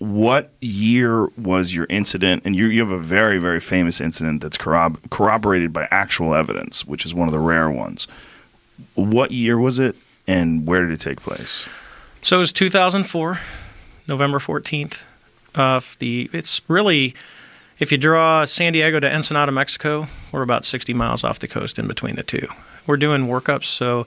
what year was your incident? And you have a very, very famous incident that's corroborated by actual evidence, which is one of the rare ones. What year was it, and where did it take place? So it was 2004, November 14th. It's really, if you draw San Diego to Ensenada, Mexico, we're about 60 miles off the coast in between the two. We're doing workups, so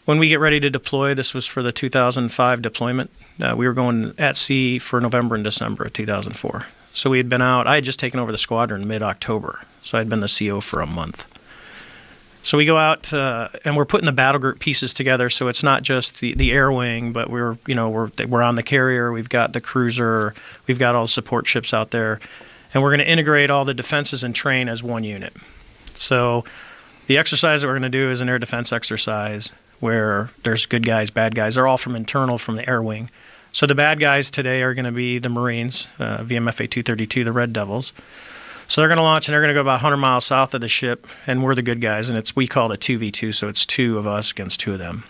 when we get ready to deploy, this was for the 2005 deployment. We were going at sea for November and December of 2004. So we had been out. I had just taken over the squadron mid-October, so I'd been the CO for a month. So we go out and we're putting the battle group pieces together. So it's not just the air wing, but we're on the carrier. We've got the cruiser. We've got all the support ships out there, and we're going to integrate all the defenses and train as one unit. So the exercise that we're going to do is an air defense exercise where there's good guys, bad guys. They're all from the air wing. So the bad guys today are going to be the Marines, VMFA 232, the Red Devils. So they're going to launch, and they're going to go about 100 miles south of the ship, and we're the good guys, and we call it a 2v2, so it's two of us against two of them.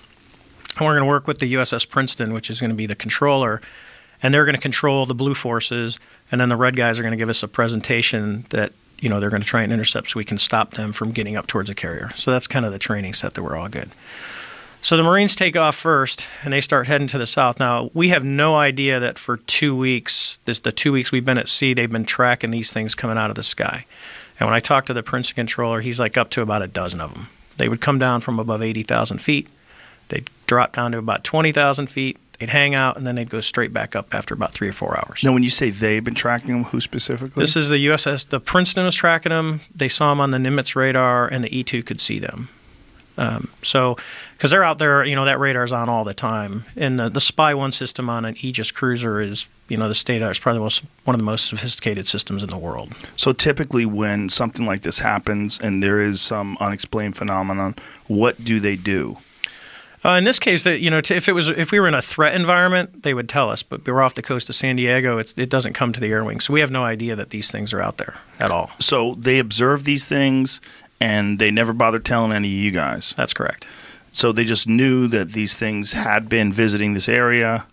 And we're going to work with the USS Princeton, which is going to be the controller, and they're going to control the blue forces, and then the red guys are going to give us a presentation that they're going to try and intercept so we can stop them from getting up towards a carrier. So that's kind of the training set that we're all good. So the Marines take off first, and they start heading to the south. Now, we have no idea that for 2 weeks, the 2 weeks we've been at sea, they've been tracking these things coming out of the sky. And when I talked to the Princeton controller, he's like up to about a dozen of them. They would come down from above 80,000 feet. They'd drop down to about 20,000 feet. They'd hang out, and then they'd go straight back up after about 3 or 4 hours. Now, when you say they've been tracking them, who specifically? This is the USS. The Princeton was tracking them. They saw them on the Nimitz radar, and the E2 could see them. Because they're out there, that radar's on all the time. And the Spy 1 system on an Aegis cruiser is, the state is probably one of the most sophisticated systems in the world. So typically when something like this happens and there is some unexplained phenomenon, what do they do? In this case, if we were in a threat environment, they would tell us. But we're off the coast of San Diego. It doesn't come to the air wing. So we have no idea that these things are out there at all. So they observe these things, and they never bothered telling any of you guys? That's correct. So they just knew that these things had been visiting this area,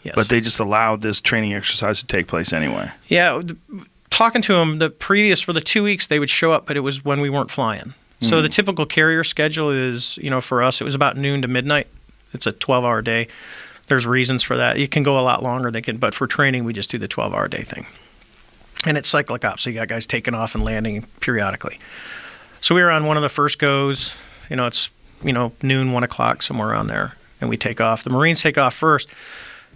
yes, but they just allowed this training exercise to take place anyway? Yeah. Talking to them, for the 2 weeks, they would show up, but it was when we weren't flying. So the typical carrier schedule is, for us, it was about noon to midnight. It's a 12-hour day. There's reasons for that. It can go a lot longer. But for training, we just do the 12-hour day thing. And it's cyclic ops, so you got guys taking off and landing periodically. So we were on one of the first goes. It's noon, 1 o'clock, somewhere around there, and we take off. The Marines take off first,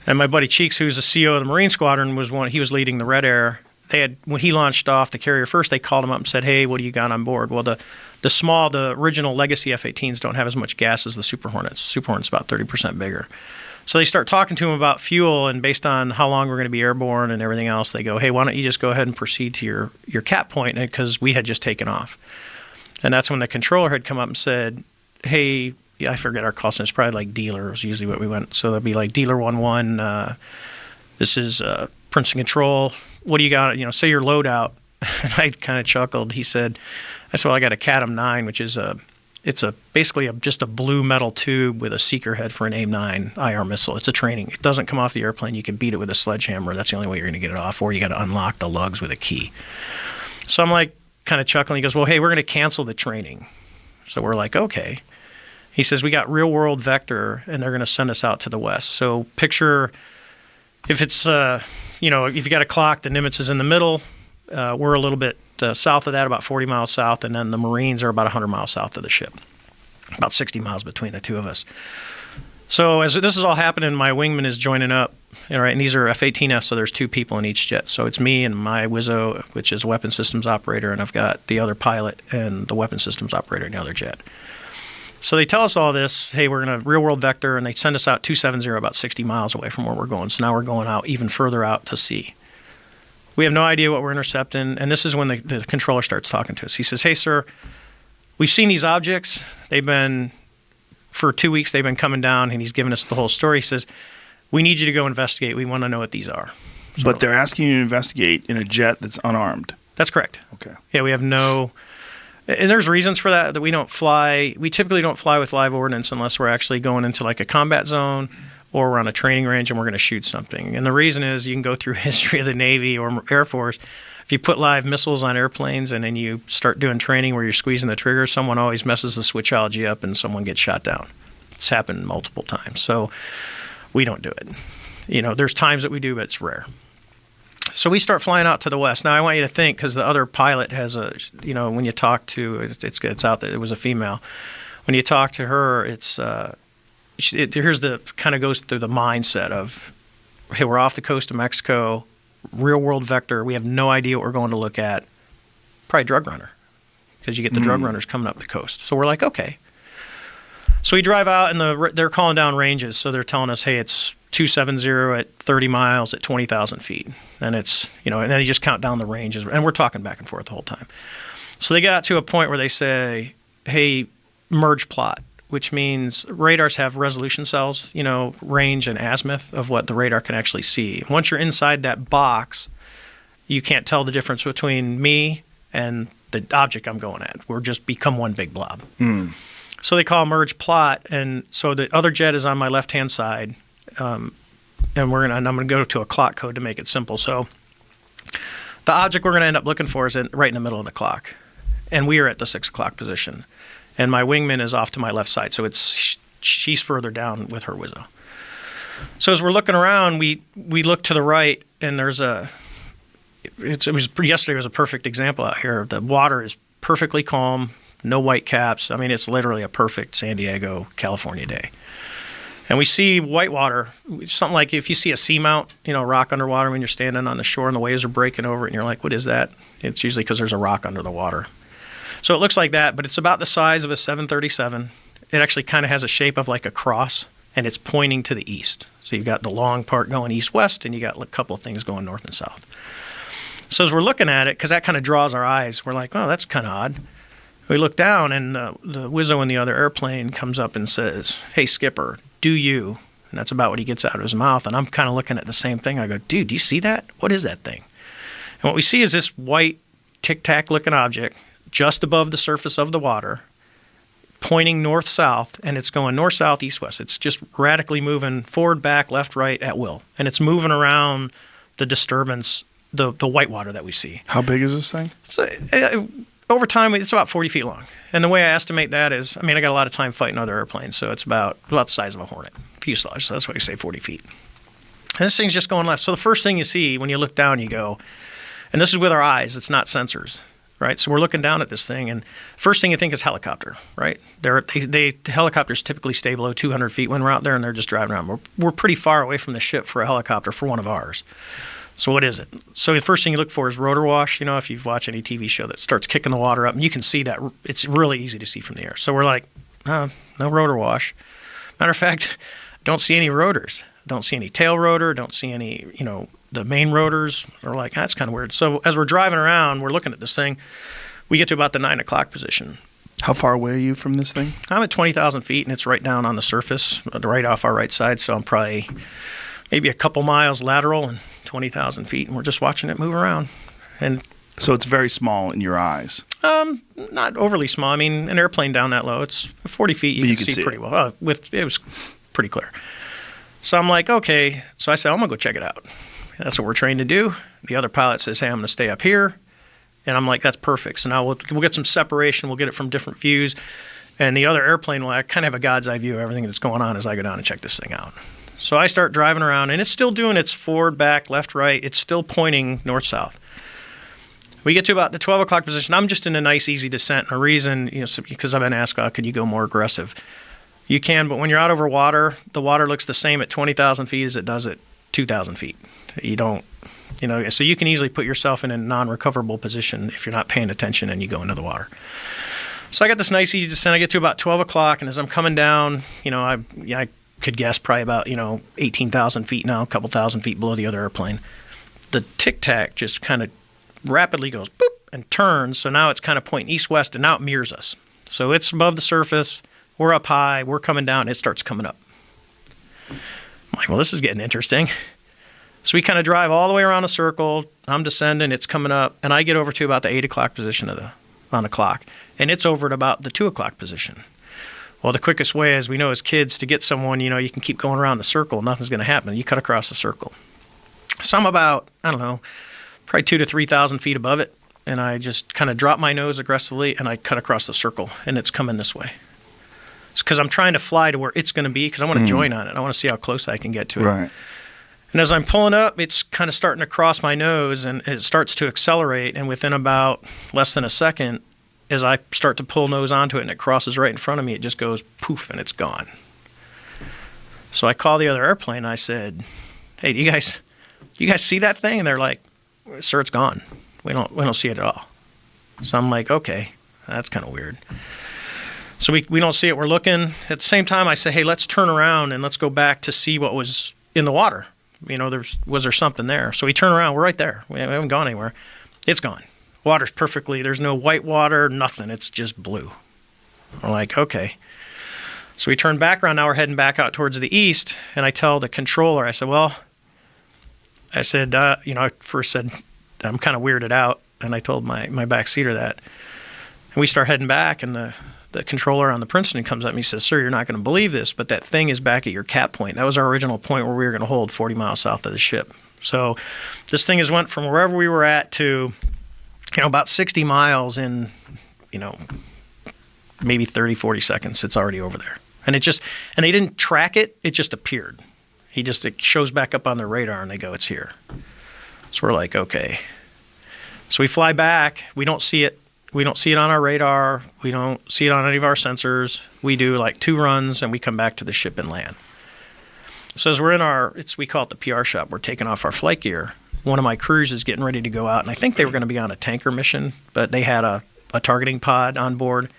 and my buddy Cheeks, who's the CO of the Marine Squadron, he was leading the Red Air. When he launched off the carrier first, they called him up and said, "Hey, what do you got on board?" Well, the original legacy F-18s don't have as much gas as the Super Hornets. Super Hornet's about 30% bigger. So they start talking to him about fuel, and based on how long we're going to be airborne and everything else, they go, "Hey, why don't you just go ahead and proceed to your cap point?" Because we had just taken off. And that's when the controller had come up and said, "Hey," I forget our call sign. It's probably like dealer is usually what we went. So that'd be like dealer 11. This is Princeton Control. What do you got? Say your loadout. And I kind of chuckled. I said, well, I got a CATM 9, which is basically just a blue metal tube with a seeker head for an AIM-9 IR missile. It's a training. It doesn't come off the airplane. You can beat it with a sledgehammer. That's the only way you're going to get it off, or you got to unlock the lugs with a key. So I'm like kind of chuckling. He goes, "Well, hey, we're going to cancel the training." So we're like, okay. He says, "We got real world vector, and they're going to send us out to the west." So picture if it's, if you got a clock, the Nimitz is in the middle. We're a little bit south of that, about 40 miles south, and then the Marines are about 100 miles south of the ship, about 60 miles between the two of us. So as this is all happening, my wingman is joining up, and these are F-18Fs, so there's 2 people in each jet. So it's me and my Wizzo, which is a weapon systems operator, and I've got the other pilot and the weapon systems operator in the other jet. So they tell us all this, hey, we're going to real world vector, and they send us out 270, about 60 miles away from where we're going. So now we're going out even further out to sea. We have no idea what we're intercepting, and this is when the controller starts talking to us. He says, "Hey, sir, we've seen these objects. For 2 weeks, they've been coming down," and he's giving us the whole story. He says, "We need you to go investigate. We want to know what these are." But they're asking you to investigate in a jet that's unarmed. That's correct. Okay. Yeah, we have no... And there's reasons for that we don't fly. We typically don't fly with live ordnance unless we're actually going into like a combat zone or we're on a training range and we're going to shoot something. And the reason is you can go through history of the Navy or Air Force. If you put live missiles on airplanes and then you start doing training where you're squeezing the trigger, someone always messes the switchology up and someone gets shot down. It's happened multiple times. So we don't do it. There's times that we do, but it's rare. So we start flying out to the west. Now I want you to think, because the other pilot has when you talk to, it's out there, it was a female. When you talk to her, here's the kind of goes through the mindset of, hey, we're off the coast of Mexico, real world vector. We have no idea what we're going to look at. Probably drug runner, because you get the drug runners coming up the coast. So we're like, okay. So we drive out, and they're calling down ranges. So they're telling us, hey, it's 270 at 30 miles at 20,000 feet. And it's, and then you just count down the ranges. And we're talking back and forth the whole time. So they got to a point where they say, hey, merge plot, which means radars have resolution cells, range and azimuth of what the radar can actually see. Once you're inside that box, you can't tell the difference between me and the object I'm going at. We're just become one big blob. So they call merge plot, and so the other jet is on my left-hand side, and I'm going to go to a clock code to make it simple. So the object we're going to end up looking for is right in the middle of the clock, and we are at the 6 o'clock position, and my wingman is off to my left side, so she's further down with her Wizzo. So as we're looking around, we look to the right, and there's yesterday was a perfect example out here. The water is perfectly calm. No white caps. I mean, it's literally a perfect San Diego, California day. And we see whitewater, something like if you see a seamount, rock underwater when you're standing on the shore and the waves are breaking over it and you're like, what is that? It's usually because there's a rock under the water. So it looks like that, but it's about the size of a 737. It actually kind of has a shape of like a cross, and it's pointing to the east. So you've got the long part going east-west, and you got a couple of things going north and south. So as we're looking at it, because that kind of draws our eyes, we're like, oh, that's kind of odd. We look down, and the Wizzo in the other airplane comes up and says, hey, skipper, do you? And that's about what he gets out of his mouth. And I'm kind of looking at the same thing. I go, dude, do you see that? What is that thing? And what we see is this white tic-tac looking object just above the surface of the water, pointing north-south, and it's going north-south, east-west. It's just radically moving forward, back, left, right at will. And it's moving around the disturbance, the whitewater that we see. How big is this thing? Over time, it's about 40 feet long. And the way I estimate that is, I got a lot of time fighting other airplanes, so it's about the size of a Hornet fuselage. So that's why you say 40 feet. And this thing's just going left. So the first thing you see when you look down, you go, and this is with our eyes, it's not sensors, right? So we're looking down at this thing, and first thing you think is helicopter, right? Helicopters typically stay below 200 feet when we're out there, and they're just driving around. We're pretty far away from the ship for a helicopter for one of ours. So what is it? So the first thing you look for is rotor wash. If you've watched any TV show that starts kicking the water up, and you can see that. It's really easy to see from the air. So we're like, no rotor wash. Matter of fact, don't see any rotors. Don't see any tail rotor. Don't see any, the main rotors. We're like, that's kind of weird. So as we're driving around, we're looking at this thing. We get to about the 9 o'clock position. How far away are you from this thing? I'm at 20,000 feet, and it's right down on the surface, right off our right side. So I'm probably maybe a couple miles lateral and 20,000 feet, and we're just watching it move around. And so it's very small in your eyes. Not overly small. An airplane down that low, it's 40 feet. You can see pretty well. It was pretty clear. So I'm like, okay. So I said, I'm gonna go check it out. That's what we're trained to do. The other pilot says, hey, I'm gonna stay up here, and I'm like, that's perfect. So now we'll get some separation. We'll get it from different views, and the other airplane will kind of have a God's eye view of everything that's going on as I go down and check this thing out. So I start driving around, and it's still doing its forward, back, left, right. It's still pointing north-south. We get to about the 12 o'clock position. I'm just in a nice, easy descent. And a reason, because I've been asked, could you go more aggressive? You can, but when you're out over water, the water looks the same at 20,000 feet as it does at 2,000 feet. You don't, so you can easily put yourself in a non-recoverable position if you're not paying attention and you go into the water. So I got this nice, easy descent. I get to about 12 o'clock, and as I'm coming down, I could guess probably about 18,000 feet now, a couple thousand feet below the other airplane. The tic-tac just kind of rapidly goes boop and turns, so now it's kind of pointing east-west, and now it mirrors us. So it's above the surface, we're up high, we're coming down, it starts coming up. I'm like, well, this is getting interesting. So we kind of drive all the way around a circle, I'm descending, it's coming up, and I get over to about the 8 o'clock position on the clock, and it's over at about the 2 o'clock position. Well, the quickest way, as we know as kids, to get someone, you can keep going around the circle. Nothing's going to happen. You cut across the circle. So I'm about, I don't know, probably 2,000 to 3,000 feet above it. And I just kind of drop my nose aggressively and I cut across the circle. And it's coming this way. It's because I'm trying to fly to where it's going to be because I want to join on it. I want to see how close I can get to it. Right. And as I'm pulling up, it's kind of starting to cross my nose and it starts to accelerate. And within about less than a second, as I start to pull nose onto it and it crosses right in front of me, it just goes poof and it's gone. So I call the other airplane and I said, "Hey, do you guys see that thing?" And they're like, "Sir, it's gone. We don't see it at all." So I'm like, "Okay, that's kind of weird." So we don't see it. We're looking. At the same time, I say, "Hey, let's turn around and let's go back to see what was in the water. Was there something there?" So we turn around. We're right there. We haven't gone anywhere. It's gone. Water's perfectly. There's no white water, nothing. It's just blue. We're like, okay. So we turn back around. Now we're heading back out towards the east. And I tell the controller, I said, I first said, I'm kind of weirded out. And I told my backseater that. And we start heading back. And the controller on the Princeton comes up and he says, "Sir, you're not going to believe this, but that thing is back at your cap point. That was our original point where we were going to hold 40 miles south of the ship." So this thing has went from wherever we were at to about 60 miles in, maybe 30, 40 seconds. It's already over there. And they didn't track it. It just appeared. It shows back up on their radar and they go, "It's here." So we're like, okay. So we fly back. We don't see it. We don't see it on our radar. We don't see it on any of our sensors. We do like 2 runs and we come back to the ship and land. So as we're in we call it the PR shop. We're taking off our flight gear. One of my crews is getting ready to go out, and I think they were going to be on a tanker mission, but they had a targeting pod on board.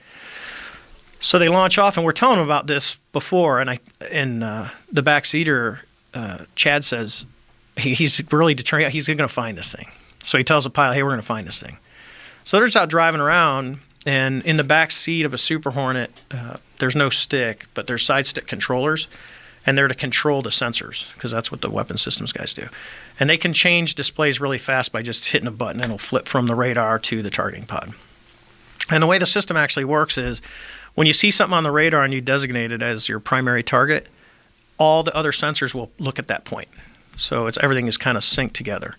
So they launch off, and we're telling them about this before, and the backseater, Chad, says he's really determined he's going to find this thing. So he tells the pilot, "Hey, we're going to find this thing." So they're just out driving around, and in the back seat of a Super Hornet, there's no stick, but there's side stick controllers. And they're to control the sensors because that's what the weapon systems guys do. And they can change displays really fast by just hitting a button and it'll flip from the radar to the targeting pod. And the way the system actually works is when you see something on the radar and you designate it as your primary target, all the other sensors will look at that point. So everything is kind of synced together.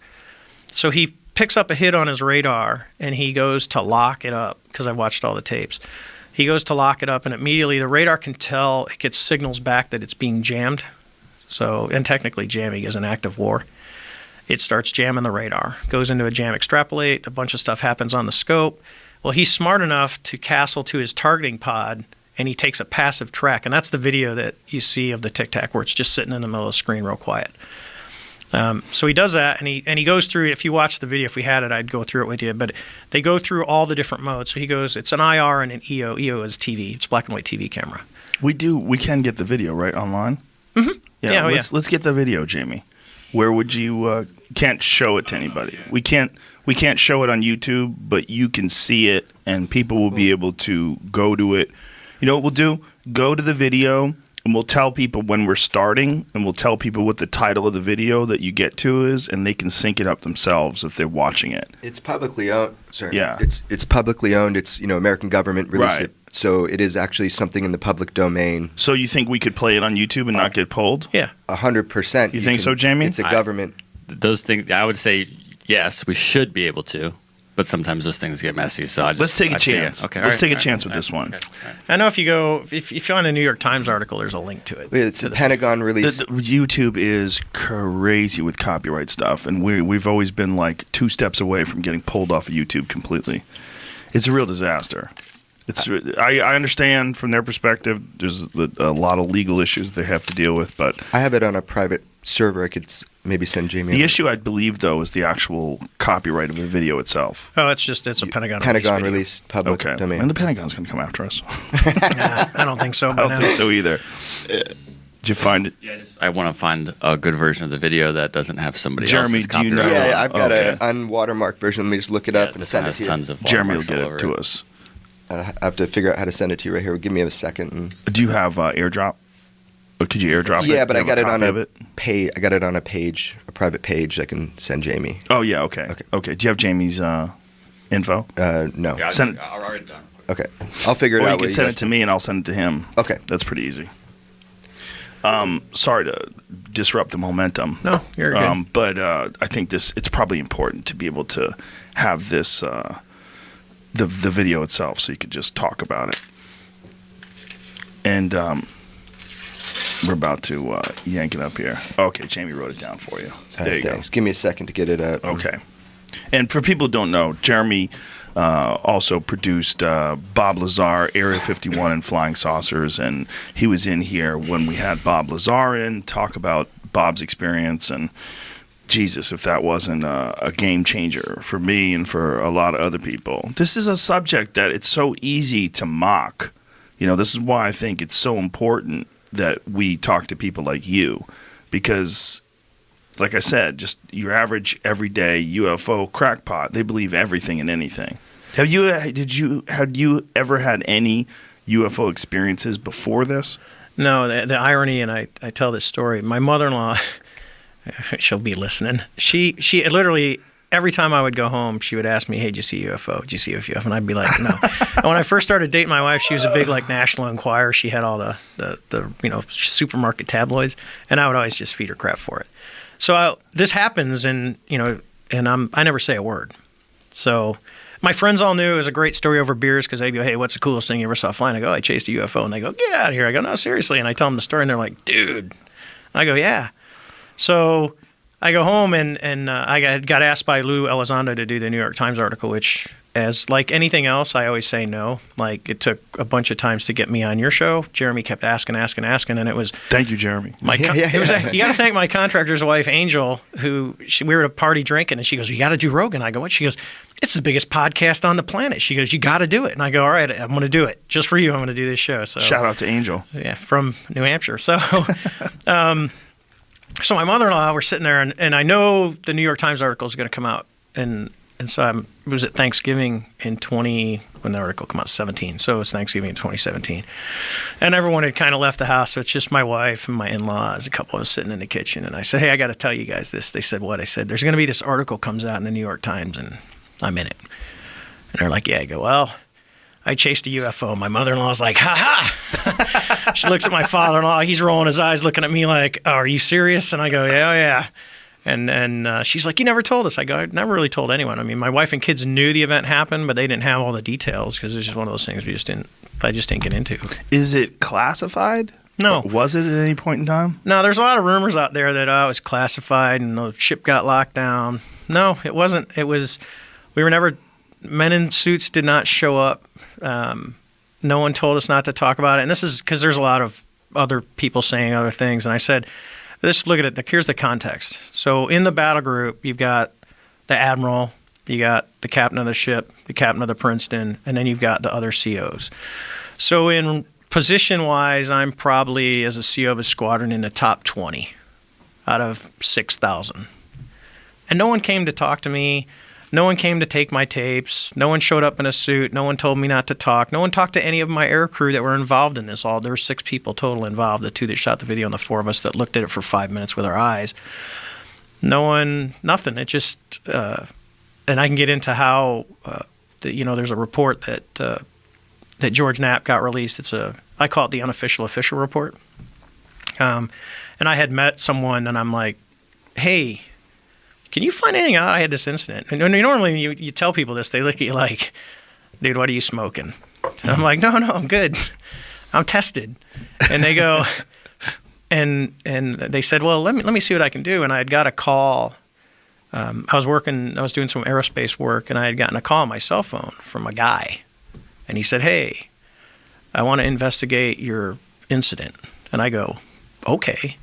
So he picks up a hit on his radar and he goes to lock it up because I've watched all the tapes. He goes to lock it up, and immediately the radar can tell, it gets signals back that it's being jammed. And technically jamming is an act of war. It starts jamming the radar, goes into a jam extrapolate, a bunch of stuff happens on the scope. Well, he's smart enough to castle to his targeting pod, and he takes a passive track, and that's the video that you see of the Tic Tac where it's just sitting in the middle of the screen real quiet. So he does that, and he goes through. If you watch the video, if we had it, I'd go through it with you. But they go through all the different modes. So he goes, it's an IR and an EO. EO is TV. It's black and white TV camera. We can get the video right online. Mm-hmm. Yeah. Let's get the video, Jamie. Where would you? Can't show it to anybody. We can't show it on YouTube, but you can see it, and people will be able to go to it. You know what we'll do? Go to the video. And we'll tell people when we're starting, and we'll tell people what the title of the video that you get to is, and they can sync it up themselves if they're watching it. It's publicly owned. Sorry. Yeah. It's publicly owned. It's, American government released Right. it. So it is actually something in the public domain. So you think we could play it on YouTube and not get pulled? Yeah. 100%. You think so, Jamie? It's a government. Those things, I would say yes, we should be able to, but sometimes those things get messy. So let's take a chance. Okay, let's take a chance with this one. Okay, all right. I know if you find a New York Times article, there's a link to it. It's a Pentagon release. YouTube is crazy with copyright stuff, and we've always been like 2 steps away from getting pulled off of YouTube completely. It's a real disaster. I understand from their perspective. There's a lot of legal issues they have to deal with, but I have it on a private server. I could maybe send Jamie. The issue, I believe, though, is the actual copyright of the video itself. Oh, it's a Pentagon released public domain. And the Pentagon's going to come after us. I don't think so. I don't think so either. Did you find it? Yeah, I want to find a good version of the video that doesn't have somebody Jeremy, else's do you know? copyright. Yeah, I've got Okay. an unwatermarked version. Let me just look it up and this send one it has to you. tons of Jeremy will watermarks get all it over to us. I have to figure out how to send it to you right here. Give me a second. Do you have AirDrop? Or could you AirDrop it? Yeah, but Do I you got have it on copy of a page. I got it on a page, a private page. I can send Jamie. Oh yeah, okay. Do you have Jamie's info? No. Yeah, Send it. I'll write it down. Okay. I'll figure it Or out. you what can send guys it to me and I'll send it to him. Okay. That's pretty easy. Sorry to disrupt the momentum. No, you're good. But I think it's probably important to be able to have this the video itself, so you could just talk about it. And we're about to yank it up here. Okay, Jamie wrote it down for you. There you Thanks. Give me a second to get it up. go. Okay. And for people who don't know, Jeremy also produced Bob Lazar, Area 51 and Flying Saucers, and he was in here when we had Bob Lazar in, talk about Bob's experience, and Jesus, if that wasn't a game changer for me and for a lot of other people. This is a subject that it's so easy to mock. You know, this is why I think it's so important that we talk to people like you, because, like I said, just your average everyday UFO crackpot, they believe everything and anything. Had you ever had any UFO experiences before this? No, the irony, and I tell this story. My mother-in-law, she'll be listening. She literally, every time I would go home, she would ask me, "Hey, did you see a UFO? Did you see a UFO?" And I'd be like, "No." And when I first started dating my wife, she was a big National Enquirer. She had all the supermarket tabloids, and I would always just feed her crap for it. So this happens, and I never say a word. So my friends all knew it was a great story over beers because they'd go, "Hey, what's the coolest thing you ever saw flying?" I go, "I chased a UFO." And they go, "Get out of here." I go, "No, seriously." And I tell them the story, and they're like, "Dude." I go, "Yeah." So I go home, and I got asked by Lou Elizondo to do the New York Times article, which, as like anything else, I always say no. Like, it took a bunch of times to get me on your show. Jeremy kept asking, and it was... Thank you, Jeremy. It was you got to thank my contractor's wife, Angel, who we were at a party drinking, and she goes, "You got to do Rogan." I go, "What?" She goes, "It's the biggest podcast on the planet." She goes, "You got to do it." And I go, "All right, I'm going to do it. Just for you, I'm going to do this show." So Shout out to Angel. yeah, from New Hampshire. So... So my mother-in-law, we're sitting there, and I know the New York Times article is going to come out, and so it was at Thanksgiving when the article came out, 17. So it was Thanksgiving in 2017, and everyone had kind of left the house, so it's just my wife and my in-laws, a couple of us sitting in the kitchen, and I said, "Hey, I got to tell you guys this." They said, "What?" I said, "There's going to be this article comes out in the New York Times, and I'm in it." And they're like, "Yeah." I go, "Well, I chased a UFO." My mother-in-law's like, "Ha ha!" She looks at my father-in-law. He's rolling his eyes, looking at me like, "Oh, are you serious?" And I go, "Yeah, yeah." And she's like, "You never told us." I go, "I never really told anyone." I mean, my wife and kids knew the event happened, but they didn't have all the details because it's just one of those things I just didn't get into. Is it classified? No. Or was it at any point in time? No, there's a lot of rumors out there that it was classified and the ship got locked down. No, it wasn't. We were never, men in suits did not show up. No one told us not to talk about it. And this is because there's a lot of other people saying other things. And I said, look at it. Here's the context. So in the battle group, you've got the admiral, you got the captain of the ship, the captain of the Princeton, and then you've got the other COs. So in position-wise, I'm probably, as a CO of a squadron, in the top 20 out of 6,000. And no one came to talk to me. No one came to take my tapes. No one showed up in a suit. No one told me not to talk. No one talked to any of my air crew that were involved in this. There were 6 people total involved, the 2 that shot the video and the 4 of us that looked at it for 5 minutes with our eyes. No one, nothing. It just, and I can get into how, there's a report that George Knapp got released. I call it the unofficial official report. And I had met someone, and I'm like, "Hey, can you find anything out? I had this incident." And normally you tell people this, they look at you like, "Dude, what are you smoking?" And I'm like, No, I'm good. I'm tested." And they go, and they said, "Well, let me see what I can do." And I had got a call. I was doing some aerospace work, and I had gotten a call on my cell phone from a guy. And he said, "Hey, I want to investigate your incident." And I go, "Okay."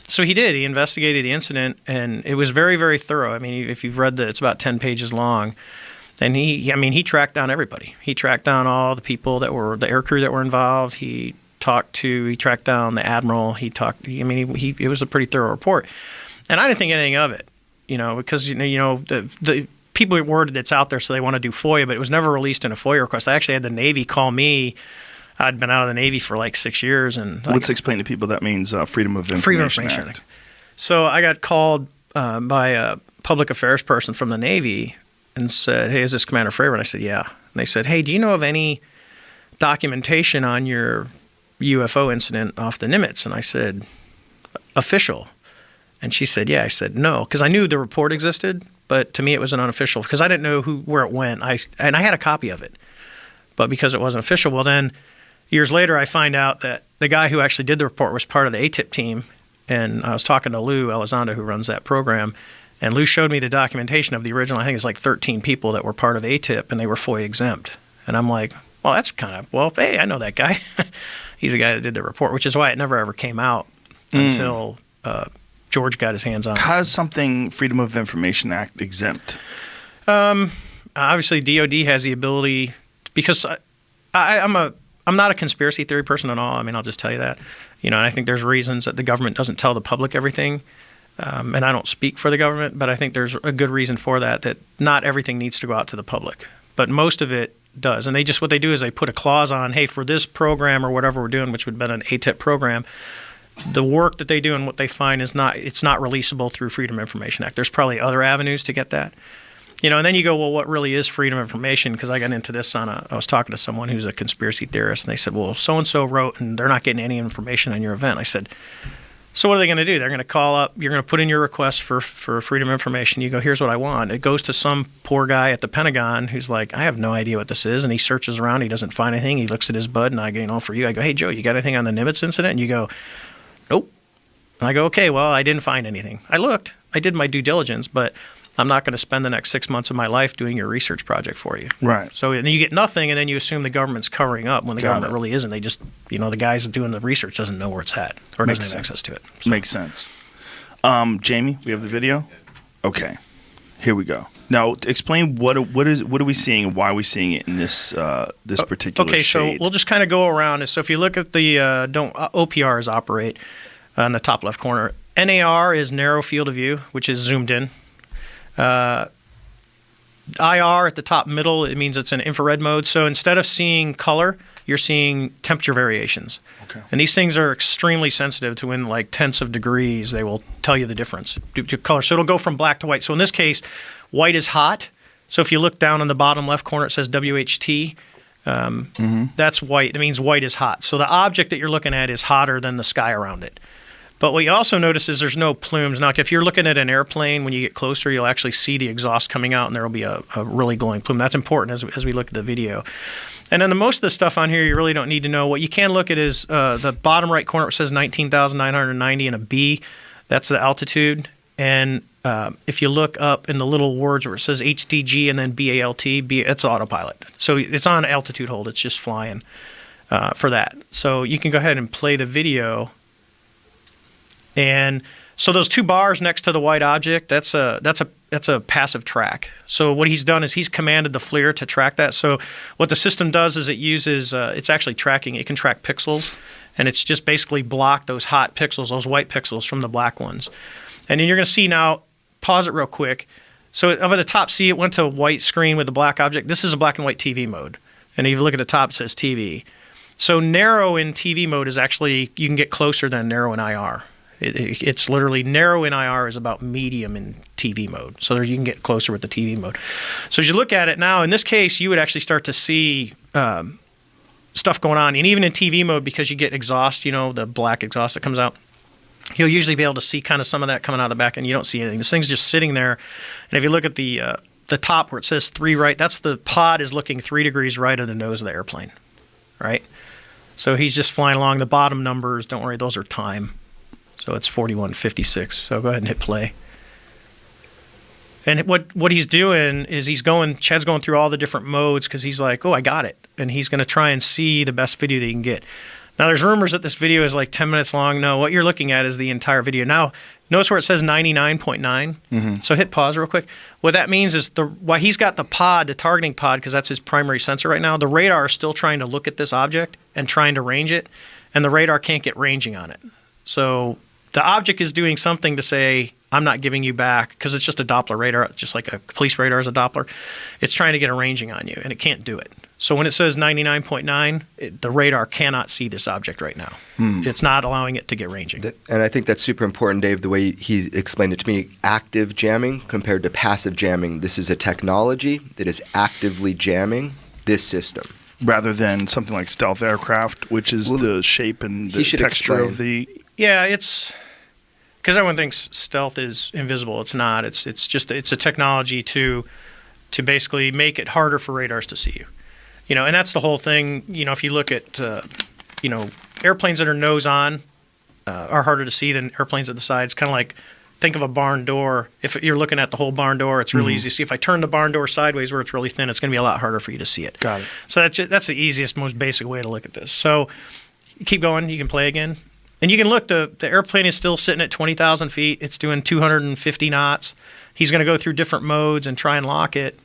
So he did. He investigated the incident, and it was very, very thorough. I mean, if you've read it's about 10 pages long. And he tracked down everybody. He tracked down all the people that were the air crew that were involved. He tracked down the admiral. It was a pretty thorough report. And I didn't think anything of it, because the people worded it's out there, so they want to do FOIA, but it was never released in a FOIA request. I actually had the Navy call me. I'd been out of the Navy for like 6 years, and let's explain to people that means Freedom of Information Act. So I got called by a public affairs person from the Navy and said, "Hey, is this Commander Fravor?" And I said, "Yeah." And they said, "Hey, do you know of any documentation on your UFO incident off the Nimitz. And I said, official. And she said, yeah. I said, no, because I knew the report existed, but to me it was an unofficial because I didn't know where it went. And I had a copy of it, but because it wasn't official, well then years later I find out that the guy who actually did the report was part of the ATIP team. And I was talking to Lou Elizondo, who runs that program, and Lou showed me the documentation of the original. I think it's like 13 people that were part of ATIP, and they were FOIA exempt. And I'm like, well, that's kind of, well, hey, I know that guy. He's the guy that did the report, which is why it never ever came out until George got his hands on it. How is something Freedom of Information Act exempt? Obviously, DOD has the ability, because I'm not a conspiracy theory person at all. I mean, I'll just tell you that. And I think there's reasons that the government doesn't tell the public everything. And I don't speak for the government, but I think there's a good reason for that not everything needs to go out to the public. But most of it does. And what they do is they put a clause on, hey, for this program or whatever we're doing, which would have been an ATIP program, the work that they do and what they find it's not releasable through Freedom of Information Act. There's probably other avenues to get that. And then you go, well, what really is freedom of information? Because I got into this I was talking to someone who's a conspiracy theorist, and they said, well, so-and-so wrote, and they're not getting any information on your event. I said, so what are they going to do? They're going to call up, you're going to put in your request for freedom of information. You go, here's what I want. It goes to some poor guy at the Pentagon who's like, I have no idea what this is. And he searches around, he doesn't find anything. He looks at his bud, and I go, for you, I go, hey, Joe, you got anything on the Nimitz incident? And you go, nope. And I go, okay, well, I didn't find anything. I looked. I did my due diligence, but I'm not going to spend the next 6 months of my life doing your research project for you. Right. So and you get nothing, and then you assume the government's covering up when the government really isn't. They just, the guys doing the research doesn't know where it's at or doesn't have access to it. So. Makes sense. Jamie, we have the video? Okay. Here we go. Now, explain what are we seeing and why are we seeing it in this particular shade? So we'll just kind of go around. So if you look at the OPRs operate in the top left corner. NAR is narrow field of view, which is zoomed in. IR at the top middle, it means it's in infrared mode. So instead of seeing color, you're seeing temperature variations. Okay. And these things are extremely sensitive to within like tenths of degrees. They will tell you the difference due to color. So it'll go from black to white. So in this case, white is hot. So if you look down in the bottom left corner, it says WHT. That's white. It means white is hot. So the object that you're looking at is hotter than the sky around it. But what you also notice is there's no plumes. Now, if you're looking at an airplane, when you get closer, you'll actually see the exhaust coming out, and there will be a really glowing plume. That's important as we look at the video. And then most of the stuff on here you really don't need to know. What you can look at is the bottom right corner. It says 19,990 and a B. That's the altitude. And if you look up in the little words where it says HDG and then BALT, it's autopilot. So it's on altitude hold. It's just flying for that. So you can go ahead and play the video. And so those two bars next to the white object, that's a passive track. So what he's done is he's commanded the FLIR to track that. So what the system does is it uses, it's actually tracking, it can track pixels, and it's just basically block those hot pixels, those white pixels from the black ones. And then you're going to see now, pause it real quick. So up at the top, see it went to a white screen with the black object. This is a black and white TV mode. And if you look at the top, it says TV. So narrow in TV mode is actually, you can get closer than narrow in IR. It's literally narrow in IR is about medium in TV mode. So you can get closer with the TV mode. So as you look at it now, in this case, you would actually start to see stuff going on. And even in TV mode, because you get exhaust, the black exhaust that comes out, you'll usually be able to see kind of some of that coming out of the back, and you don't see anything. This thing's just sitting there. And if you look at the top where it says 3 right, that's the pod is looking 3 degrees right of the nose of the airplane, right? So he's just flying along. The bottom numbers, don't worry, those are time. So it's 41:56. So go ahead and hit play. And what he's doing is Chad's going through all the different modes because he's like, oh, I got it. And he's going to try and see the best video that he can get. Now, there's rumors that this video is like 10 minutes long. No, what you're looking at is the entire video. Now, notice where it says 99.9. So hit pause real quick. What that means is while he's got the targeting pod, because that's his primary sensor right now, the radar is still trying to look at this object and trying to range it, and the radar can't get ranging on it. So the object is doing something to say, I'm not giving you back, because it's just a Doppler radar, just like a police radar is a Doppler. It's trying to get a ranging on you, and it can't do it. So when it says 99.9, the radar cannot see this object right now. It's not allowing it to get ranging. And I think that's super important, Dave, the way he explained it to me. Active jamming compared to passive jamming. This is a technology that is actively jamming this system. rather than something like stealth aircraft, which is the shape and the texture of the. Yeah, it's because everyone thinks stealth is invisible. It's not. It's a technology to basically make it harder for radars to see you. And that's the whole thing. If you look at airplanes that are nose on are harder to see than airplanes at the sides. Kind of like think of a barn door. If you're looking at the whole barn door, it's really easy to see. If I turn the barn door sideways where it's really thin, it's going to be a lot harder for you to see it. Got it. So that's the easiest, most basic way to look at this. So you keep going. You can play again. And you can look, the airplane is still sitting at 20,000 feet. It's doing 250 knots. He's going to go through different modes and try and lock it.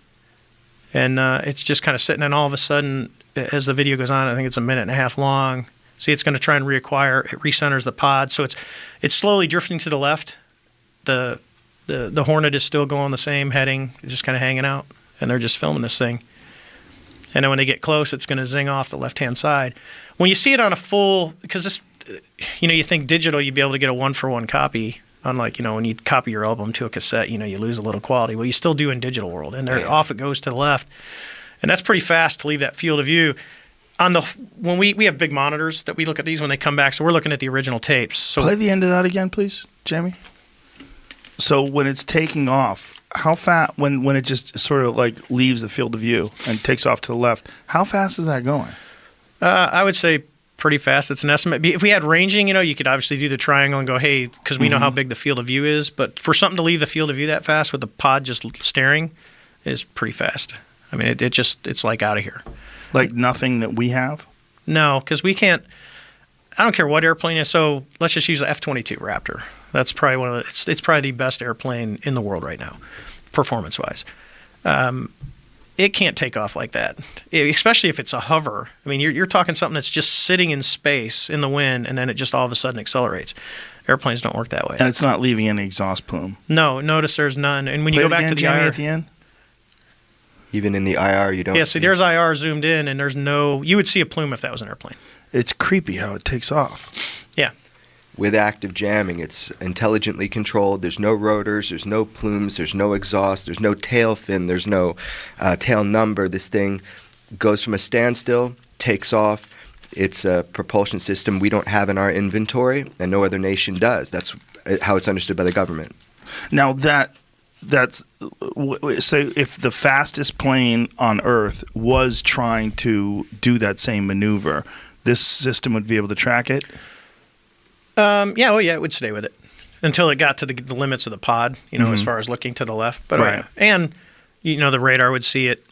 And it's just kind of sitting, and all of a sudden, as the video goes on, I think it's a minute and a half long. See, it's going to try and reacquire. It recenters the pod. So it's slowly drifting to the left. The Hornet is still going the same heading, just kind of hanging out, and they're just filming this thing. And then when they get close, it's going to zing off the left-hand side. When you see it on a full, because this, you think digital, you'd be able to get a one-for-one copy. Unlike, when you copy your album to a cassette, you lose a little quality. Well, you still do in digital world, and off it goes to the left. And that's pretty fast to leave that field of view. When we have big monitors that we look at these when they come back, so we're looking at the original tapes. So play the end of that again, please, Jamie. So when it's taking off, how fast, when it just sort of like leaves the field of view and takes off to the left, how fast is that going? I would say pretty fast. It's an estimate. If we had ranging, you could obviously do the triangle and go, hey, because we know how big the field of view is. But for something to leave the field of view that fast with the pod just staring is pretty fast. I mean, it's like out of here. Like nothing that we have? No, because we can't. I don't care what airplane it is. So let's just use the F-22 Raptor. That's probably it's probably the best airplane in the world right now, performance-wise. It can't take off like that, especially if it's a hover. I mean, you're talking something that's just sitting in space in the wind, and then it just all of a sudden accelerates. Airplanes don't work that way. And it's not leaving any exhaust plume. No, notice there's none. And when you go back to the Jamie, IR at the end? Even in the IR, you don't. Yeah, see, there's IR zoomed in, and there's no. You would see a plume if that was an airplane. It's creepy how it takes off. Yeah. With active jamming, it's intelligently controlled. There's no rotors, there's no plumes, there's no exhaust, there's no tail fin, there's no tail number. This thing goes from a standstill, takes off. It's a propulsion system we don't have in our inventory, and no other nation does. That's how it's understood by the government. Now that's so if the fastest plane on Earth was trying to do that same maneuver, this system would be able to track it? It would stay with it until it got to the limits of the pod, as far as looking to the left. But right. And the radar would see it.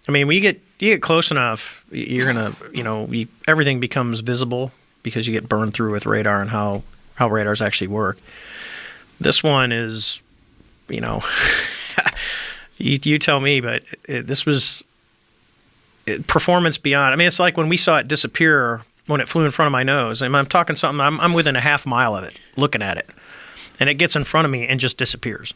I mean, when you get close enough, you're gonna, everything becomes visible because you get burned through with radar and how radars actually work. This one is, you tell me, but this was performance beyond. I mean, it's like when we saw it disappear when it flew in front of my nose. And I'm talking something, I'm within a half mile of it, looking at it. And it gets in front of me and just disappears.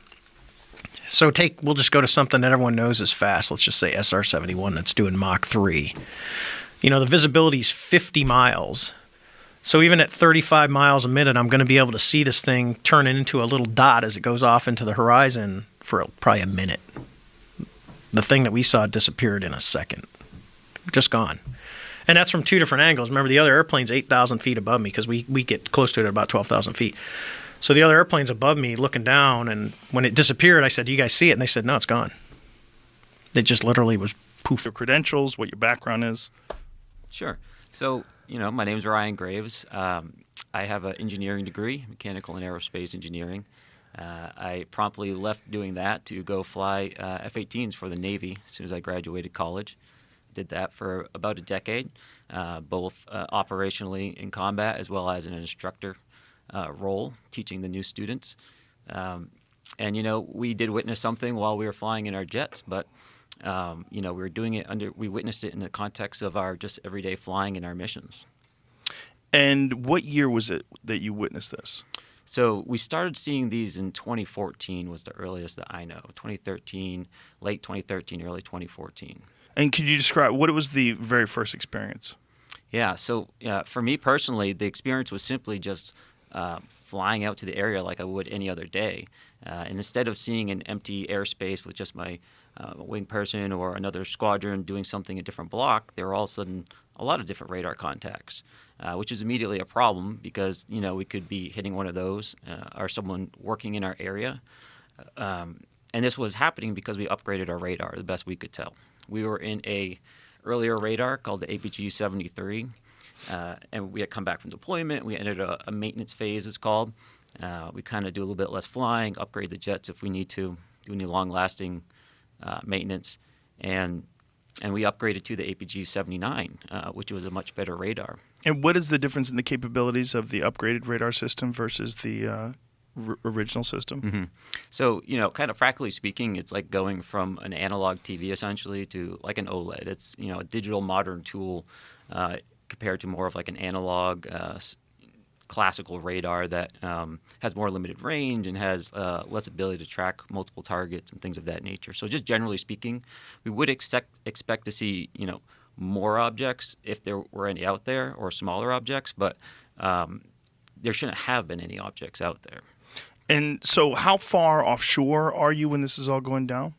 So we'll just go to something that everyone knows is fast. Let's just say SR-71 that's doing Mach 3. The visibility is 50 miles. So even at 35 miles a minute, I'm going to be able to see this thing turn into a little dot as it goes off into the horizon for probably a minute. The thing that we saw disappeared in a second. Just gone. And that's from two different angles. Remember, the other airplane's 8,000 feet above me because we get close to it at about 12,000 feet. So the other airplane's above me looking down, and when it disappeared, I said, do you guys see it? And they said, no, it's gone. It just literally was poof. Your credentials, what your background is. Sure. So, my name is Ryan Graves. I have an engineering degree, mechanical and aerospace engineering. I promptly left doing that to go fly F-18s for the Navy as soon as I graduated college. Did that for about a decade, both operationally in combat as well as in an instructor role, teaching the new students. And we did witness something while we were flying in our jets, but we were doing it we witnessed it in the context of our just everyday flying in our missions. And what year was it that you witnessed this? So we started seeing these in 2014 was the earliest that I know. 2013, late 2013, early 2014. And could you describe what was the very first experience? Yeah, so for me personally, the experience was simply just flying out to the area like I would any other day. And instead of seeing an empty airspace with just my wing person or another squadron doing something a different block, there are all of a sudden a lot of different radar contacts, which is immediately a problem because, we could be hitting one of those or someone working in our area. And this was happening because we upgraded our radar the best we could tell. We were in a earlier radar called the APG-73, and we had come back from deployment. We entered a maintenance phase, it's called. We kind of do a little bit less flying, upgrade the jets if we need to, do any long-lasting maintenance, and we upgraded to the APG-79, which was a much better radar. And what is the difference in the capabilities of the upgraded radar system versus the original system? Mm-hmm. So, kind of practically speaking, it's like going from an analog TV essentially to like an OLED. It's, a digital modern tool compared to more of like an analog classical radar that has more limited range and has less ability to track multiple targets and things of that nature. So just generally speaking, we would expect to see, more objects if there were any out there or smaller objects, but there shouldn't have been any objects out there. And so how far offshore are you when this is all going down?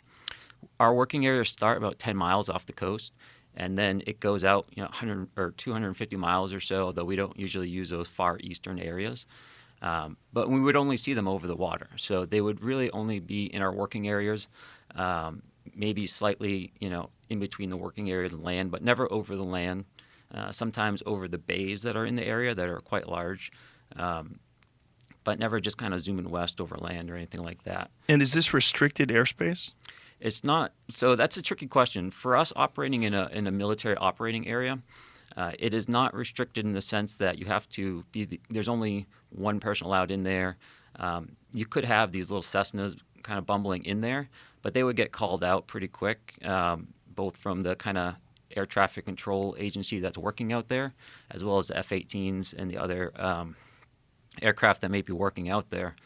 Our working areas start about 10 miles off the coast, and then it goes out, 100 or 250 miles or so, though we don't usually use those far eastern areas. But we would only see them over the water. So they would really only be in our working areas, maybe slightly, in between the working area and land, but never over the land. Sometimes over the bays that are in the area that are quite large. But never just kind of zooming west over land or anything like that. And is this restricted airspace? It's not. So that's a tricky question. For us operating in a military operating area, it is not restricted in the sense that you have to be there's only one person allowed in there. You could have these little Cessnas kind of bumbling in there, but they would get called out pretty quick, both from the kind of air traffic control agency that's working out there, as well as the F-18s and the other aircraft that may be working out there.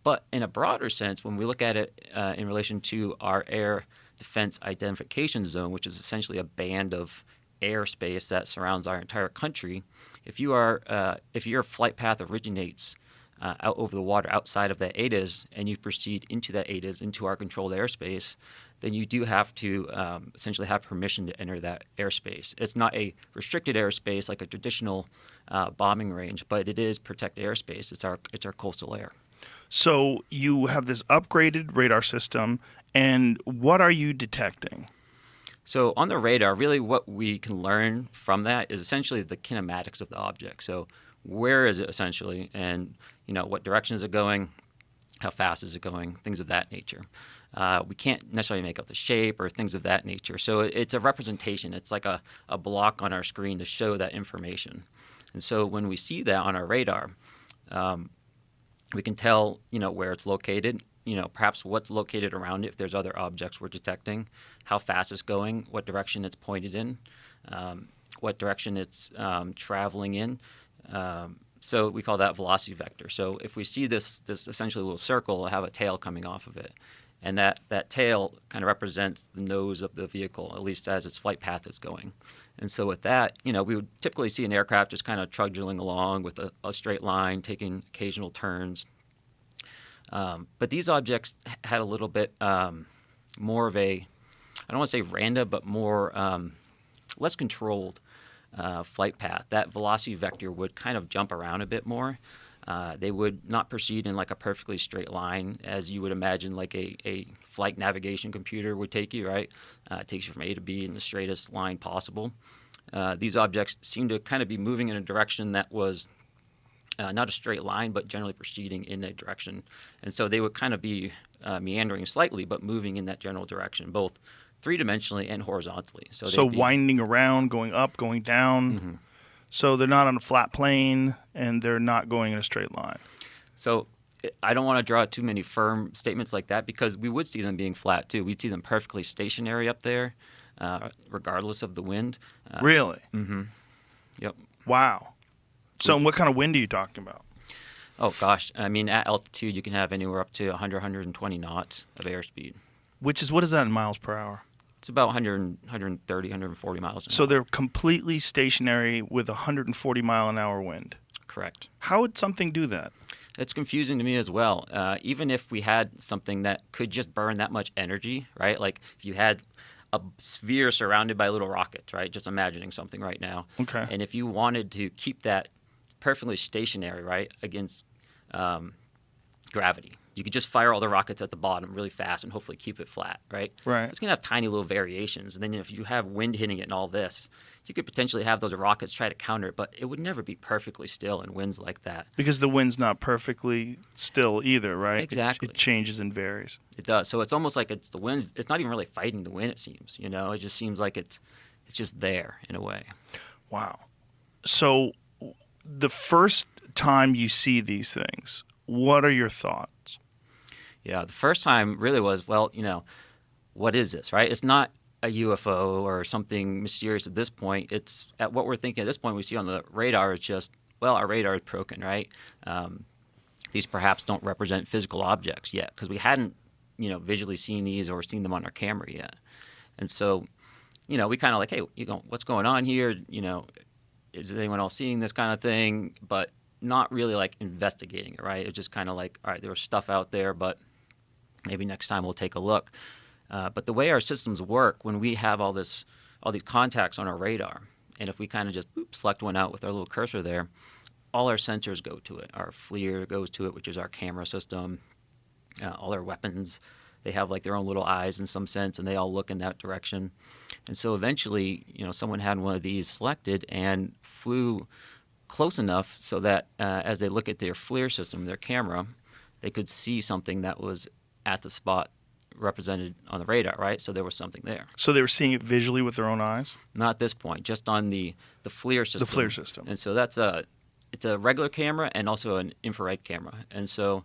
But in a broader sense, when we look at it in relation to our air defense identification zone, which is essentially a band of airspace that surrounds our entire country, if your flight path originates out over the water outside of that ADIZ and you proceed into that ADIZ, into our controlled airspace, then you do have to essentially have permission to enter that airspace. It's not a restricted airspace like a traditional bombing range, but it is protected airspace. It's our coastal air. So you have this upgraded radar system, and what are you detecting? So on the radar, really what we can learn from that is essentially the kinematics of the object. So where is it essentially, and what direction is it going, how fast is it going, things of that nature. We can't necessarily make out the shape or things of that nature. So it's a representation. It's like a block on our screen to show that information. And so when we see that on our radar, we can tell, where it's located, perhaps what's located around it if there's other objects we're detecting, how fast it's going, what direction it's pointed in, what direction it's traveling in. So we call that velocity vector. So if we see this essentially little circle, it'll have a tail coming off of it. And that tail kind of represents the nose of the vehicle, at least as its flight path is going. And so with that, we would typically see an aircraft just kind of trudging along with a straight line, taking occasional turns. But these objects had a little bit more of a, I don't want to say random, but more less controlled flight path. That velocity vector would kind of jump around a bit more. They would not proceed in like a perfectly straight line as you would imagine like a flight navigation computer would take you, right? It takes you from A to B in the straightest line possible. These objects seem to kind of be moving in a direction that was not a straight line, but generally proceeding in that direction. And so they would kind of be meandering slightly, but moving in that general direction, both three-dimensionally and horizontally. So winding around, going up, going down. Mm-hmm. So they're not on a flat plane, and they're not going in a straight line. So I don't want to draw too many firm statements like that because we would see them being flat, too. We'd see them perfectly stationary up there, regardless of the wind. Really? Mm-hmm. Yep. Wow. So what kind of wind are you talking about? Oh, gosh. I mean, at altitude, you can have anywhere up to 100, 120 knots of airspeed. What is that in miles per hour? It's about 130, 140 miles an hour. So they're completely stationary with 140 mile an hour wind. Correct. How would something do that? It's confusing to me as well. Even if we had something that could just burn that much energy, right? Like if you had a sphere surrounded by little rockets, right? Just imagining something right now. Okay. And if you wanted to keep that perfectly stationary, right, against gravity, you could just fire all the rockets at the bottom really fast and hopefully keep it flat, right? Right. It's going to have tiny little variations. And then if you have wind hitting it and all this, you could potentially have those rockets try to counter it, but it would never be perfectly still in winds like that. Because the wind's not perfectly still either, right? Exactly. It changes and varies. It does. So it's almost like it's the wind. It's not even really fighting the wind, it seems. You know, it just seems like it's just there in a way. Wow. So the first time you see these things, what are your thoughts? Yeah, the first time really was, well, you know, what is this, right? It's not a UFO or something mysterious at this point. It's at what we're thinking at this point we see on the radar is just, well, our radar is broken, right? These perhaps don't represent physical objects yet because we hadn't, you know, visually seen these or seen them on our camera yet. And so, you know, we kind of like, hey, you know, what's going on here? You know, is anyone else seeing this kind of thing? But not really like investigating it, right? It's just kind of like, all right, there was stuff out there, but maybe next time we'll take a look. But the way our systems work, when we have all these contacts on our radar, and if we kind of just select one out with our little cursor there, all our sensors go to it. Our FLIR goes to it, which is our camera system. All our weapons, they have like their own little eyes in some sense, and they all look in that direction. And so eventually, you know, someone had one of these selected and flew close enough so that as they look at their FLIR system, their camera, they could see something that was at the spot represented on the radar, right? So there was something there. So they were seeing it visually with their own eyes? Not at this point, just on the FLIR system. The FLIR system. And so it's a regular camera and also an infrared camera. And so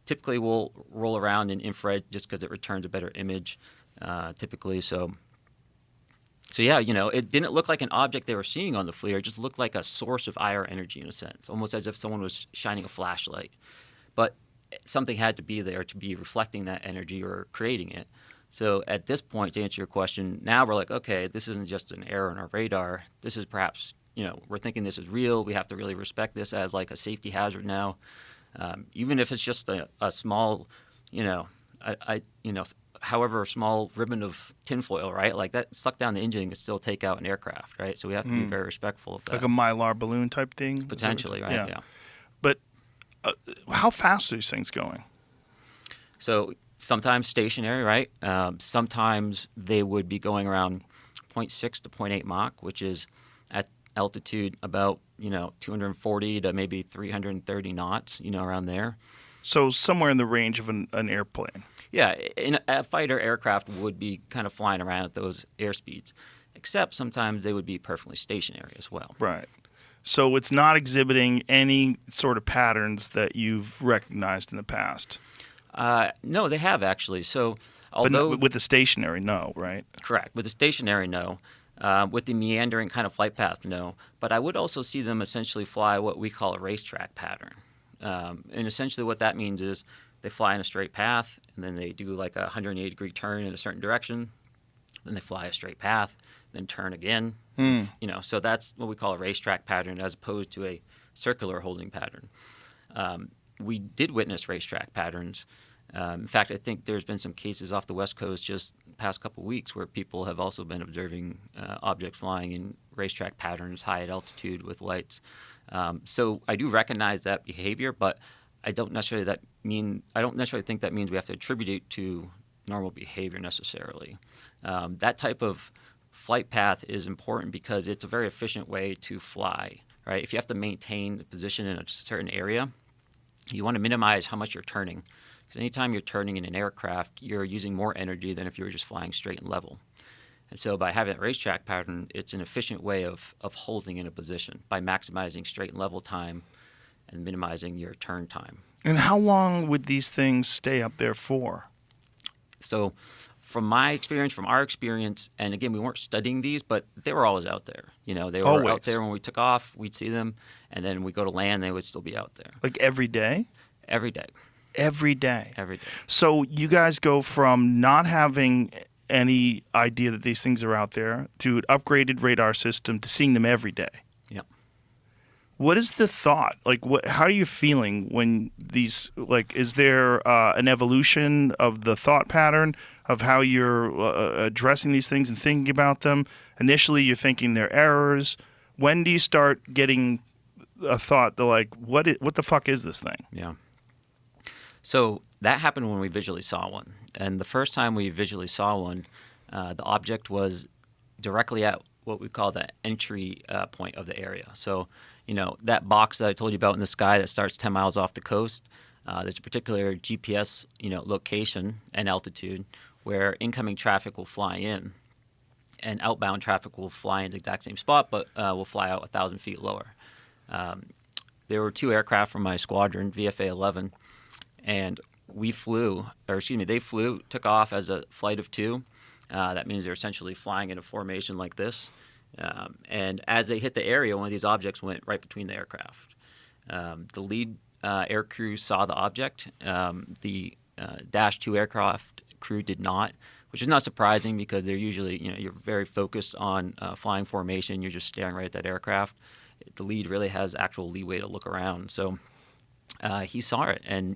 typically we'll roll around in infrared just because it returns a better image typically. So yeah, you know, it didn't look like an object they were seeing on the FLIR. It just looked like a source of IR energy in a sense, almost as if someone was shining a flashlight. But something had to be there to be reflecting that energy or creating it. So at this point, to answer your question, now we're like, okay, this isn't just an error in our radar. This is perhaps, you know, we're thinking this is real. We have to really respect this as like a safety hazard now. Even if it's just a small, you know, however small ribbon of tinfoil, right? Like that suck down the engine can still take out an aircraft, right? So we have to be very respectful of that. Like a Mylar balloon type thing? Potentially, right? Yeah. But how fast are these things going? So sometimes stationary, right? Sometimes they would be going around 0.6 to 0.8 Mach, which is at altitude about, you know, 240 to maybe 330 knots, you know, around there. So somewhere in the range of an airplane. Yeah, a fighter aircraft would be kind of flying around at those airspeeds, except sometimes they would be perfectly stationary as well. Right. So it's not exhibiting any sort of patterns that you've recognized in the past. No, they have actually. So, But although with the stationary, no, right? correct with the stationary, no. With the meandering kind of flight path, no. But I would also see them essentially fly what we call a racetrack pattern. And essentially what that means is they fly in a straight path, and then they do like a 180-degree turn in a certain direction. Then they fly a straight path, then turn again. You know, so that's what we call a racetrack pattern as opposed to a circular holding pattern. We did witness racetrack patterns. In fact, I think there's been some cases off the West Coast just the past couple of weeks where people have also been observing objects flying in racetrack patterns high at altitude with lights. So I do recognize that behavior, but I don't necessarily think that means we have to attribute it to normal behavior necessarily. That type of flight path is important because it's a very efficient way to fly, right? If you have to maintain the position in a certain area, you want to minimize how much you're turning. Because anytime you're turning in an aircraft, you're using more energy than if you were just flying straight and level. And so by having a racetrack pattern, it's an efficient way of holding in a position by maximizing straight and level time and minimizing your turn time. And how long would these things stay up there for? So from our experience, and again, we weren't studying these, but they were always out there. You know, they were Always. out there when we took off, we'd see them, and then we go to land, they would still be out there. Like every day? Every day. Every day. Every day. So you guys go from not having any idea that these things are out there to an upgraded radar system to seeing them every day. Yep. What is the thought? Like, how are you feeling when these, like, is there an evolution of the thought pattern of how you're addressing these things and thinking about them? Initially, you're thinking they're errors. When do you start getting a thought that, like, what the fuck is this thing? Yeah. So that happened when we visually saw one. And the first time we visually saw one, the object was directly at what we call the entry point of the area. So, that box that I told you about in the sky that starts 10 miles off the coast, there's a particular GPS, location and altitude where incoming traffic will fly in, and outbound traffic will fly in the exact same spot, but will fly out 1,000 feet lower. There were 2 aircraft from my squadron, VFA 11, and they flew, took off as a flight of 2. That means they're essentially flying in a formation like this. And as they hit the area, one of these objects went right between the aircraft. The lead air crew saw the object. The Dash 2 aircraft crew did not, which is not surprising because they're usually, you're very focused on flying formation. You're just staring right at that aircraft. The lead really has actual leeway to look around. So he saw it, and,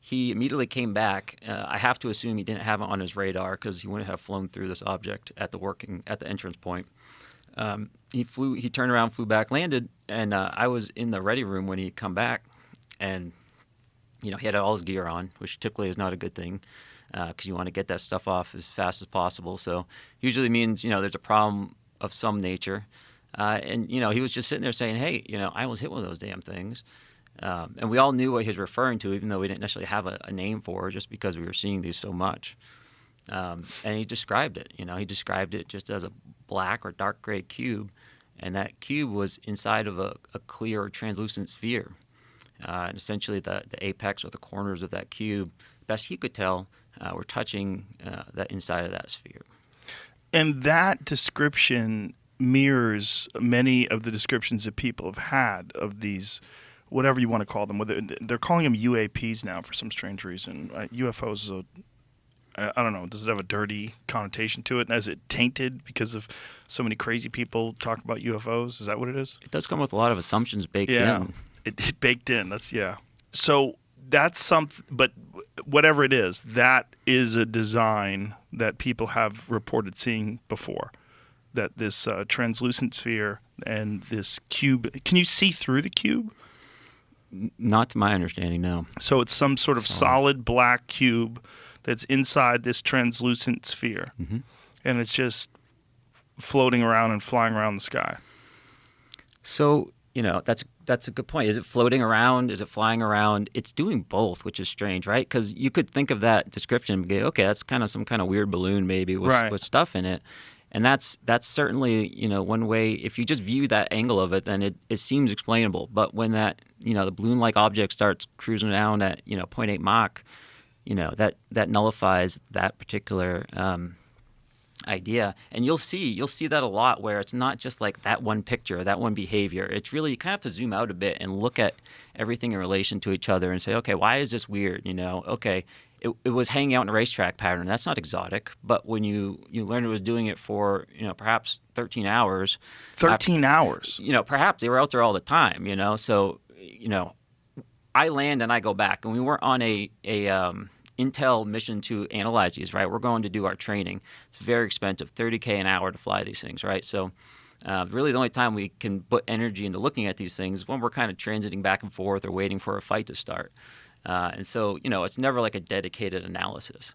he immediately came back. I have to assume he didn't have it on his radar because he wouldn't have flown through this object at the entrance point. He turned around, flew back, landed, and I was in the ready room when he come back, and he had all his gear on, which typically is not a good thing because you want to get that stuff off as fast as possible. So usually means there's a problem of some nature, and he was just sitting there saying, "Hey, I almost hit one of those damn things." And we all knew what he was referring to, even though we didn't necessarily have a name for it, just because we were seeing these so much. And he described it. He described it just as a black or dark gray cube, and that cube was inside of a clear or translucent sphere. And essentially, the apex or the corners of that cube, best he could tell, were touching that inside of that sphere. And that description mirrors many of the descriptions that people have had of these, whatever you want to call them. Whether they're calling them UAPs now for some strange reason. UFOs is I don't know. Does it have a dirty connotation to it? And is it tainted because of so many crazy people talk about UFOs? Is that what it is? It does come with a lot of assumptions baked in. It baked in. So that's something. But whatever it is, that is a design that people have reported seeing before. That this translucent sphere and this cube. Can you see through the cube? Not to my understanding, no. So it's some sort of solid black cube that's inside this translucent sphere, and it's just floating around and flying around the sky. So, that's a good point. Is it floating around? Is it flying around? It's doing both, which is strange, right? Because you could think of that description and go, okay, that's kind of some kind of weird balloon maybe with stuff in it. And that's certainly, one way. If you just view that angle of it, then it seems explainable. But when that, the balloon-like object starts cruising down at, 0.8 Mach, that nullifies that particular idea. And you'll see that a lot where it's not just like that one picture, that one behavior. It's really, you kind of have to zoom out a bit and look at everything in relation to each other and say, okay, why is this weird? Okay, it was hanging out in a racetrack pattern. That's not exotic. But when you learn it was doing it for, perhaps 13 hours. 13 hours? Perhaps they were out there all the time, So, I land and I go back. And we weren't on a intel mission to analyze these, right? We're going to do our training. It's very expensive, $30K an hour to fly these things, right? So really the only time we can put energy into looking at these things is when we're kind of transiting back and forth or waiting for a fight to start. And so, it's never like a dedicated analysis.